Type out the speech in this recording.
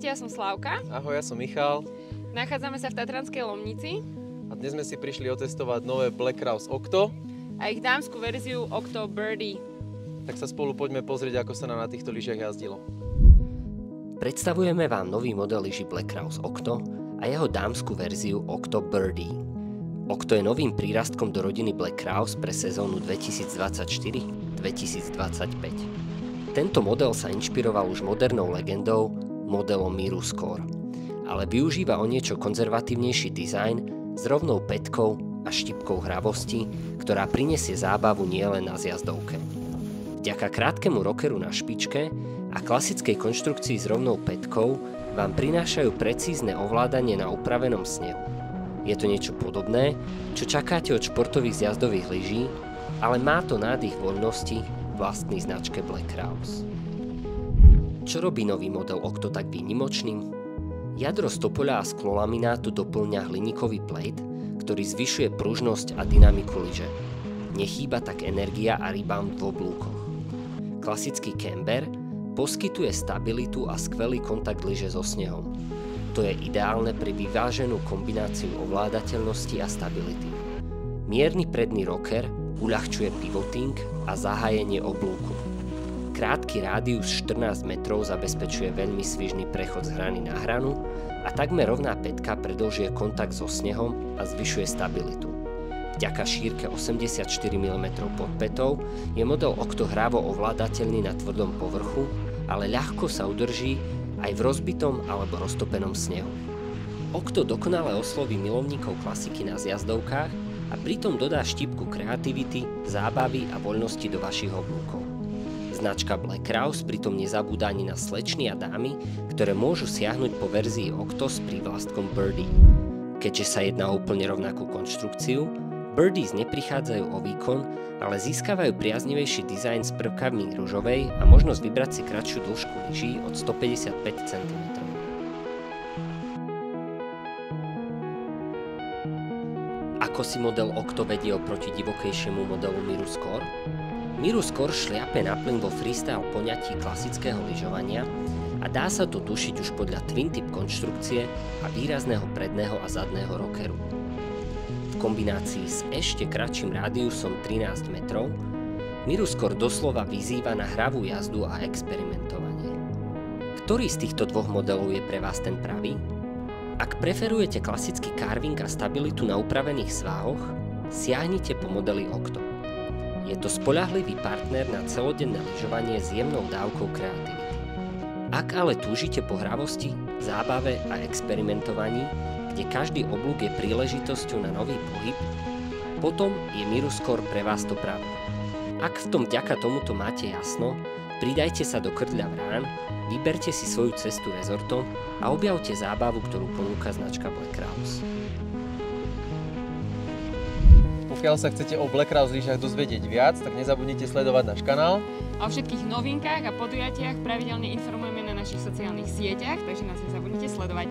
Ahojte, ja som Slávka. Ahoj, ja som Michal. Nachádzame sa v Tatranskej Lomnici. A dnes sme si prišli otestovať nové Black Krause Octo. A ich dámsku verziu Octo Birdie. Tak sa spolu poďme pozrieť, ako sa nám na týchto lyžiach jazdilo. Predstavujeme vám nový model lyží Black Krause Octo a jeho dámsku verziu Octo Birdie. Octo je novým prírastkom do rodiny Black Krause pre sezónu 2024-2025. Tento model sa inšpiroval už modernou legendou, modelom Miru Score, ale využíva o niečo konzervatívnejší dizajn s rovnou pätkou a štipkou hravosti, ktorá prinesie zábavu nielen na zjazdovke. Vďaka krátkemu rockeru na špičke a klasickej konštrukcii s rovnou pätkou vám prinášajú precízne ovládanie na upravenom snehu. Je to niečo podobné, čo čakáte od športových zjazdových lyží, ale má to nádych voľnosti vlastný značke Black Krause. Čo robí nový model Octo tak výnimočným? Jadro z topoľa a sklolaminátu doplňa hliníkový plate, ktorý zvyšuje pružnosť a dynamiku lyže. Nechýba tak energia a rebound v oblúkoch. Klasický camber poskytuje stabilitu a skvelý kontakt lyže so snehom. To je ideálne pri vyváženú kombináciu ovládateľnosti a stability. Mierny predný rocker uľahčuje pivoting a zahájenie oblúku. Krátky rádius 14 metrov zabezpečuje veľmi svižný prechod z hrany na hranu a takmer rovná pätka predĺžuje kontakt so snehom a zvyšuje stabilitu. Vďaka šírke 84 mm pod pätou je model Octo hrávo ovládateľný na tvrdom povrchu, ale ľahko sa udrží aj v rozbitom alebo roztopenom snehu. Octo dokonale osloví milovníkov klasiky na zjazdovkách a pritom dodá štipku kreativity, zábavy a voľnosti do vašich oblúkov. Značka Black Krause pritom nezabúda ani na slečny a dámy, ktoré môžu siahnuť po verzii Octo s prívlastkom Birdie. Keďže sa jedná o úplne rovnakú konštrukciu, Birdies neprichádzajú o výkon, ale získavajú priaznivejší dizajn s prvkami ružovej a možnosť vybrať si kratšiu dĺžku lyží od 155 cm. Ako si model Octo vedie oproti divokejšiemu modelu Miru Score? Miru Score šliape na plyn vo freestyle poňatí klasického lyžovania a dá sa to tušiť už podľa twin tip konštrukcie a výrazného predného a zadného rockeru. V kombinácii s ešte kratším rádiusom 13 metrov Miru Score doslova vyzýva na hravú jazdu a experimentovanie. Ktorý z týchto dvoch modelov je pre vás ten pravý? Ak preferujete klasický carving a stabilitu na upravených svahoch, siahnite po modeli Octo. Je to spoľahlivý partner na celodenné lyžovanie s jemnou dávkou kreativity. Ak ale túžite po hravosti, zábave a experimentovaní, kde každý oblúk je príležitosťou na nový pohyb, potom je Miru Score pre vás to pravé. Ak v tom vďaka tomuto máte jasno, pridajte sa do krdľa vrán, vyberte si svoju cestu rezortom a objavte zábavu, ktorú ponúka značka Black Krause. Pokiaľ sa chcete o Black Krause lyžiach dozvedieť viac, tak nezabudnite sledovať náš kanál. A o všetkých novinkách a podujatiach pravidelne informujeme na našich sociálnych sieťach, takže nás nezabudnite sledovať.